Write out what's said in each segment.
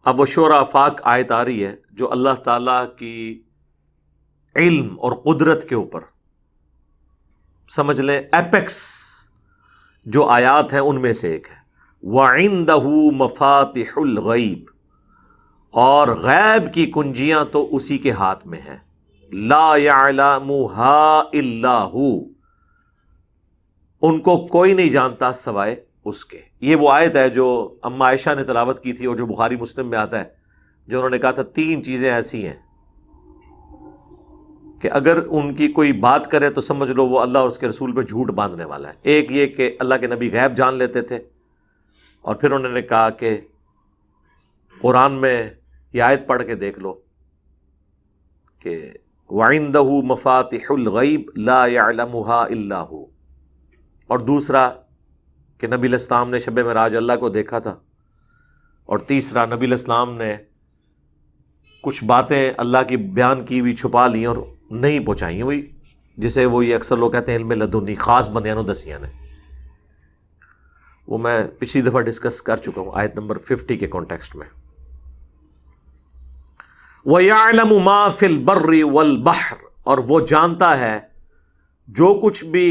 اب وہ شورى فاک آیت آ رہی ہے جو اللہ تعالیٰ کی علم اور قدرت کے اوپر سمجھ لیں ایپیکس جو آیات ہیں ان میں سے ایک ہے. وَعِندَهُ مَفَاتِحُ الْغَيْبِ، اور غیب کی کنجیاں تو اسی کے ہاتھ میں ہیں. لَا يَعْلَمُهَا إِلَّا هُ، ان کو کوئی نہیں جانتا سوائے اس کے. یہ وہ آیت ہے جو اما عائشہ نے تلاوت کی تھی اور جو بخاری مسلم میں آتا ہے، جو انہوں نے کہا تھا 3 چیزیں ایسی ہیں کہ اگر ان کی کوئی بات کرے تو سمجھ لو وہ اللہ اور اس کے رسول پہ جھوٹ باندھنے والا ہے. ایک یہ کہ اللہ کے نبی غیب جان لیتے تھے، اور پھر انہوں نے کہا کہ قرآن میں یہ آیت پڑھ کے دیکھ لو کہ وَعِندَهُ مَفَاتِحُ الْغَيْبِ لَا يَعْلَمُهَا إِلَّا هُ، اور دوسرا کہ نبی علیہ السلام نے شب معراج اللہ کو دیکھا تھا، اور تیسرا نبی علیہ السلام نے کچھ باتیں اللہ کی بیان کی ہوئی چھپا لی اور نہیں پہنچائی ہوئی، جسے وہ یہ اکثر لوگ کہتے ہیں علم لدنی، خاص بندیاں نو دسیاں نے. وہ میں پچھلی دفعہ ڈسکس کر چکا ہوں آیت نمبر 50 کے کانٹیکسٹ میں. وَيَعْلَمُ مَا فِي الْبَرِّ وَالْبَحْرِ، اور وہ جانتا ہے جو کچھ بھی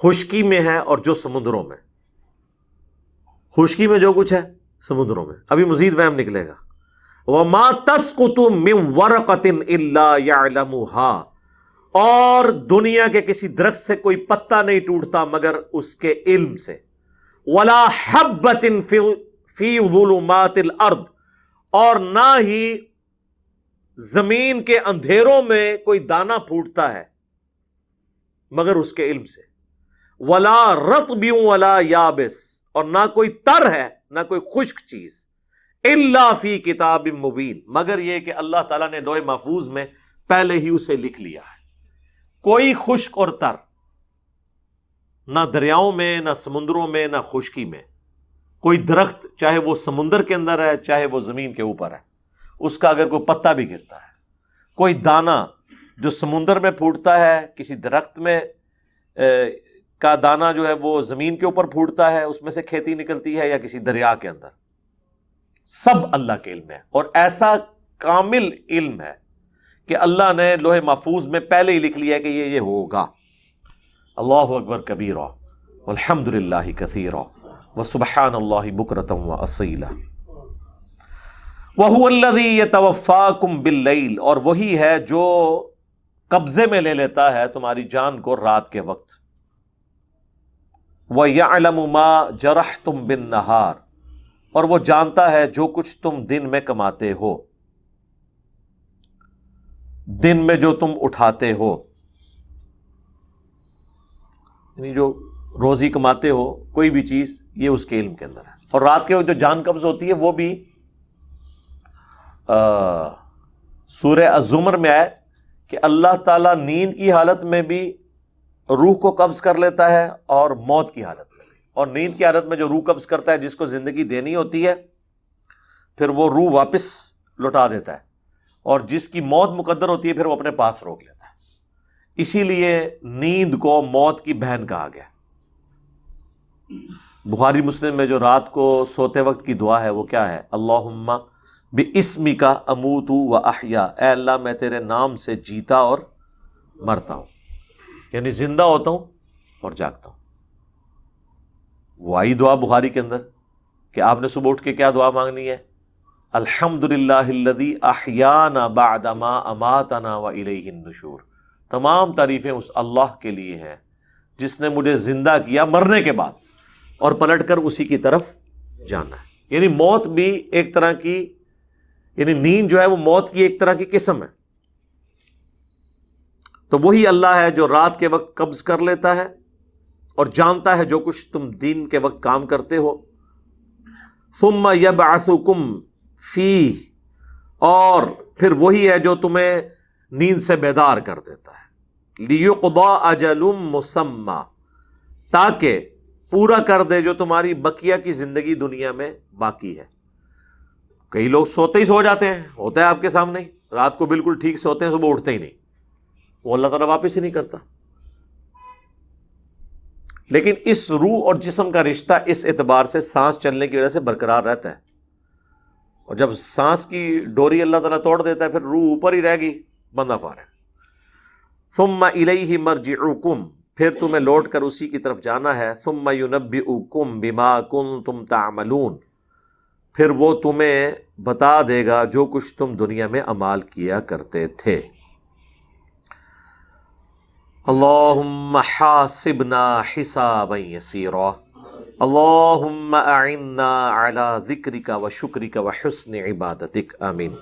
خشکی میں ہے اور جو سمندروں میں. خشکی میں جو کچھ ہے، سمندروں میں. ابھی مزید وہم نکلے گا. وَمَا تَسْقُطُ مِن وَرَقَةٍ إِلَّا يَعْلَمُهَا، اور دنیا کے کسی درخت سے کوئی پتا نہیں ٹوٹتا مگر اس کے علم سے. وَلَا حَبَّةٍ فِي ظُلُمَاتِ الْأَرْضِ، اور نہ ہی زمین کے اندھیروں میں کوئی دانہ پھوٹتا ہے مگر اس کے علم سے. وَلَا رَطْبٍ وَلَا يَابِسٍ، اور نہ کوئی تر ہے نہ کوئی خشک چیز. إِلَّا فِي كِتَابٍ مُبِينٍ، مگر یہ کہ اللہ تعالیٰ نے لوح محفوظ میں پہلے ہی اسے لکھ لیا ہے. کوئی خشک اور تر، نہ دریاؤں میں نہ سمندروں میں نہ خشکی میں. کوئی درخت چاہے وہ سمندر کے اندر ہے چاہے وہ زمین کے اوپر ہے، اس کا اگر کوئی پتا بھی گرتا ہے، کوئی دانہ جو سمندر میں پھوٹتا ہے، کسی درخت میں کا دانہ جو ہے وہ زمین کے اوپر پھوٹتا ہے، اس میں سے کھیتی نکلتی ہے، یا کسی دریا کے اندر، سب اللہ کے علم ہے. اور ایسا کامل علم ہے کہ اللہ نے لوح محفوظ میں پہلے ہی لکھ لیا ہے کہ یہ ہوگا. اللہ اکبر کبیرا والحمد للہ کثیرا وسبحان اللہ بکرۃ واصیلا. وَهُوَ الَّذِي يَتَوَفَّاكُمْ بِاللَّيْلِ، اور وہی ہے جو قبضے میں لے لیتا ہے تمہاری جان کو رات کے وقت. وَيَعْلَمُ مَا جَرَحْتُمْ بِالنَّهَارِ، اور وہ جانتا ہے جو کچھ تم دن میں کماتے ہو، دن میں جو تم اٹھاتے ہو، یعنی جو روزی کماتے ہو کوئی بھی چیز، یہ اس کے علم کے اندر ہے. اور رات کے وقت جو جان قبض ہوتی ہے وہ بھی سورہ الزمر میں آئے کہ اللہ تعالیٰ نیند کی حالت میں بھی روح کو قبض کر لیتا ہے اور موت کی حالت میں بھی. اور نیند کی حالت میں جو روح قبض کرتا ہے، جس کو زندگی دینی ہوتی ہے، پھر وہ روح واپس لوٹا دیتا ہے، اور جس کی موت مقدر ہوتی ہے پھر وہ اپنے پاس روک لیتا ہے. اسی لیے نیند کو موت کی بہن کہا گیا. بخاری مسلم میں جو رات کو سوتے وقت کی دعا ہے وہ کیا ہے؟ اللہم بِاسْمِکَ اموت و احیا، اے اللہ میں تیرے نام سے جیتا اور مرتا ہوں، یعنی زندہ ہوتا ہوں اور جاگتا ہوں. وہ آئی دعا بخاری کے اندر کہ آپ نے صبح اٹھ کے کیا دعا مانگنی ہے؟ الحمدللہ الذی احیانا بعد ما اماتنا والیہ النشور. تمام تعریفیں اس اللہ کے لیے ہیں جس نے مجھے زندہ کیا مرنے کے بعد، اور پلٹ کر اسی کی طرف جانا ہے. یعنی موت بھی ایک طرح کی، یعنی نیند جو ہے وہ موت کی ایک طرح کی قسم ہے. تو وہی اللہ ہے جو رات کے وقت قبض کر لیتا ہے اور جانتا ہے جو کچھ تم دن کے وقت کام کرتے ہو. ثم یبعثکم فیہ، اور پھر وہی ہے جو تمہیں نیند سے بیدار کر دیتا ہے. لیقضی اجل مسمی، تاکہ پورا کر دے جو تمہاری بقیہ کی زندگی دنیا میں باقی ہے. کئی لوگ سوتے ہی سو جاتے ہیں، ہوتا ہے آپ کے سامنے ہی، رات کو بالکل ٹھیک سوتے ہیں، صبح اٹھتے ہی نہیں، وہ اللہ تعالیٰ واپس ہی نہیں کرتا. لیکن اس روح اور جسم کا رشتہ اس اعتبار سے سانس چلنے کی وجہ سے برقرار رہتا ہے. اور جب سانس کی ڈوری اللہ تعالیٰ توڑ دیتا ہے پھر روح اوپر ہی رہ گئی، بندہ فارغ۔ ثم الیہ مرجعکم، پھر تمہیں لوٹ کر اسی کی طرف جانا ہے، ثم ینبئکم بما کنتم تعملون، پھر وہ تمہیں بتا دے گا جو کچھ تم دنیا میں اعمال کیا کرتے تھے۔ اللہم حاسبنا حسابا یسیرا، اللہم اعننا علی ذکرک و شکرک و حسن عبادتک، آمین۔